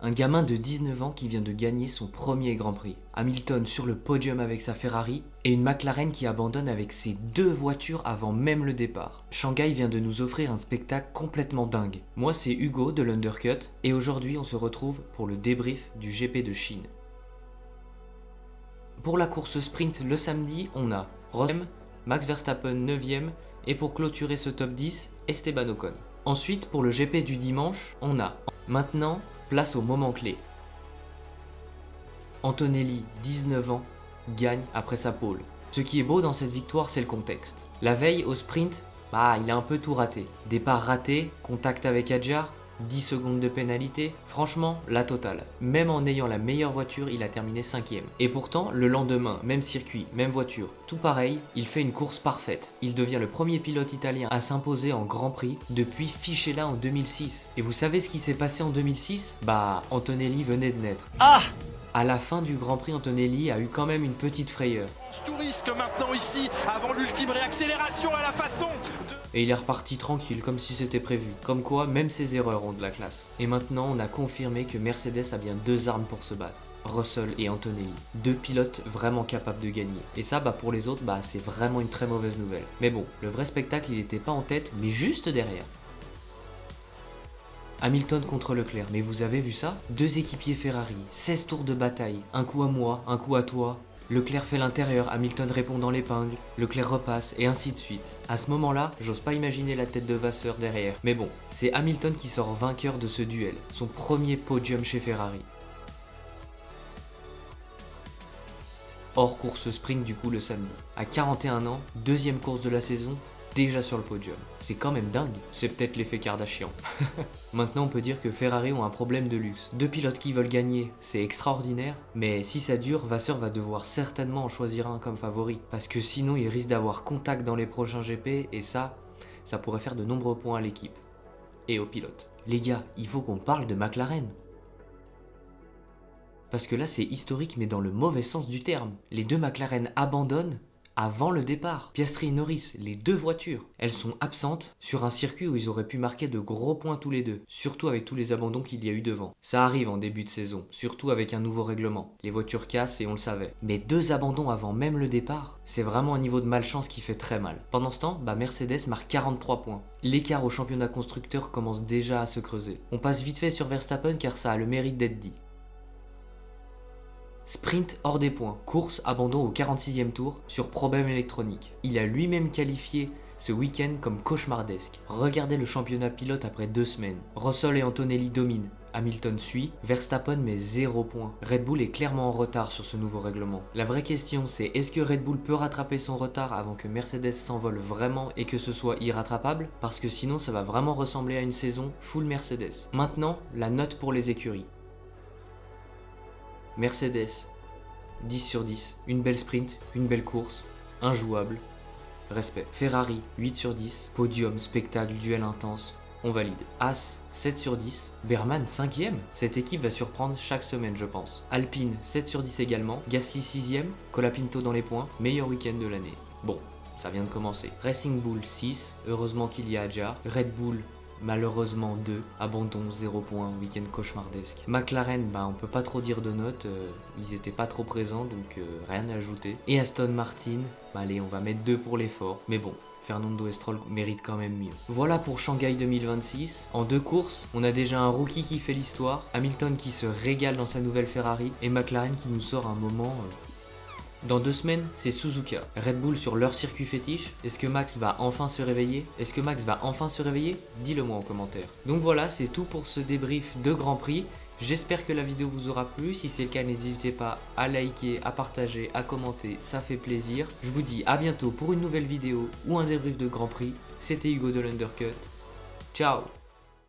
Un gamin de 19 ans qui vient de gagner son premier Grand Prix. Hamilton sur le podium avec sa Ferrari et une McLaren qui abandonne avec ses deux voitures avant même le départ. Shanghai vient de nous offrir un spectacle complètement dingue. Moi c'est Hugo de l'Undercut et aujourd'hui on se retrouve pour le débrief du GP de Chine. Pour la course sprint le samedi, on a Rosberg, Max Verstappen 9ème et pour clôturer ce top 10, Esteban Ocon. Ensuite pour le GP du dimanche, on a maintenant place au moment clé. Antonelli, 19 ans, gagne après sa pole. Ce qui est beau dans cette victoire, c'est le contexte. La veille au sprint, il a un peu tout raté. Départ raté, contact avec Hadjar, 10 secondes de pénalité, franchement, la totale. Même en ayant la meilleure voiture, il a terminé 5ème. Et pourtant, le lendemain, même circuit, même voiture, tout pareil, il fait une course parfaite. Il devient le premier pilote italien à s'imposer en Grand Prix depuis Fichella en 2006. Et vous savez ce qui s'est passé en 2006 ? Antonelli venait de naître. À la fin du Grand Prix, Antonelli a eu quand même une petite frayeur. Tout risque maintenant ici, avant l'ultime réaccélération à la façon de... Et il est reparti tranquille, comme si c'était prévu. Comme quoi, même ses erreurs ont de la classe. Et maintenant, on a confirmé que Mercedes a bien deux armes pour se battre. Russell et Antonelli. Deux pilotes vraiment capables de gagner. Et ça, pour les autres, c'est vraiment une très mauvaise nouvelle. Mais bon, le vrai spectacle, il était pas en tête, mais juste derrière. Hamilton contre Leclerc, mais vous avez vu ça ? Deux équipiers Ferrari, 16 tours de bataille, un coup à moi, un coup à toi. Leclerc fait l'intérieur, Hamilton répond dans l'épingle, Leclerc repasse, et ainsi de suite. À ce moment-là, j'ose pas imaginer la tête de Vasseur derrière. Mais bon, c'est Hamilton qui sort vainqueur de ce duel, son premier podium chez Ferrari. Hors course sprint du coup le samedi. À 41 ans, deuxième course de la saison, déjà sur le podium. C'est quand même dingue. C'est peut-être l'effet Kardashian. Maintenant on peut dire que Ferrari ont un problème de luxe. Deux pilotes qui veulent gagner, c'est extraordinaire, mais si ça dure, Vasseur va devoir certainement en choisir un comme favori, parce que sinon il risque d'avoir contact dans les prochains GP, et ça pourrait faire de nombreux points à l'équipe. Et aux pilotes. Les gars, il faut qu'on parle de McLaren. Parce que là c'est historique mais dans le mauvais sens du terme. Les deux McLaren abandonnent avant le départ. Piastri et Norris, les deux voitures, elles sont absentes sur un circuit où ils auraient pu marquer de gros points tous les deux, surtout avec tous les abandons qu'il y a eu devant. Ça arrive en début de saison, surtout avec un nouveau règlement. Les voitures cassent et on le savait. Mais deux abandons avant même le départ, c'est vraiment un niveau de malchance qui fait très mal. Pendant ce temps, Mercedes marque 43 points. L'écart au championnat constructeur commence déjà à se creuser. On passe vite fait sur Verstappen car ça a le mérite d'être dit. Sprint hors des points, course abandon au 46e tour sur problème électronique. Il a lui-même qualifié ce week-end comme cauchemardesque. Regardez le championnat pilote après 2 semaines. Russell et Antonelli dominent. Hamilton suit, Verstappen met 0 points. Red Bull est clairement en retard sur ce nouveau règlement. La vraie question c'est est-ce que Red Bull peut rattraper son retard avant que Mercedes s'envole vraiment et que ce soit irrattrapable ? Parce que sinon ça va vraiment ressembler à une saison full Mercedes. Maintenant, la note pour les écuries. Mercedes, 10 sur 10, une belle sprint, une belle course, injouable, respect. Ferrari, 8 sur 10, podium, spectacle, duel intense, on valide. As, 7 sur 10, Berman, 5ème, cette équipe va surprendre chaque semaine je pense. Alpine, 7 sur 10 également, Gasly 6ème, Colapinto dans les points, meilleur week-end de l'année. Bon, ça vient de commencer. Racing Bull, 6, heureusement qu'il y a Hadjar. Red Bull, malheureusement 2, abandon 0 points, week-end cauchemardesque. McLaren, on peut pas trop dire de notes, ils étaient pas trop présents donc rien à ajouter. Et Aston Martin, allez on va mettre 2 pour l'effort, mais bon, Fernando et Stroll méritent quand même mieux. Voilà pour Shanghai 2026. En 2 courses, on a déjà un rookie qui fait l'histoire, Hamilton qui se régale dans sa nouvelle Ferrari et McLaren qui nous sort un moment... Dans 2 semaines, c'est Suzuka. Red Bull sur leur circuit fétiche. Est-ce que Max va enfin se réveiller ? Dis-le moi en commentaire. Donc voilà, c'est tout pour ce débrief de Grand Prix. J'espère que la vidéo vous aura plu. Si c'est le cas, n'hésitez pas à liker, à partager, à commenter. Ça fait plaisir. Je vous dis à bientôt pour une nouvelle vidéo ou un débrief de Grand Prix. C'était Hugo de l'Undercut. Ciao !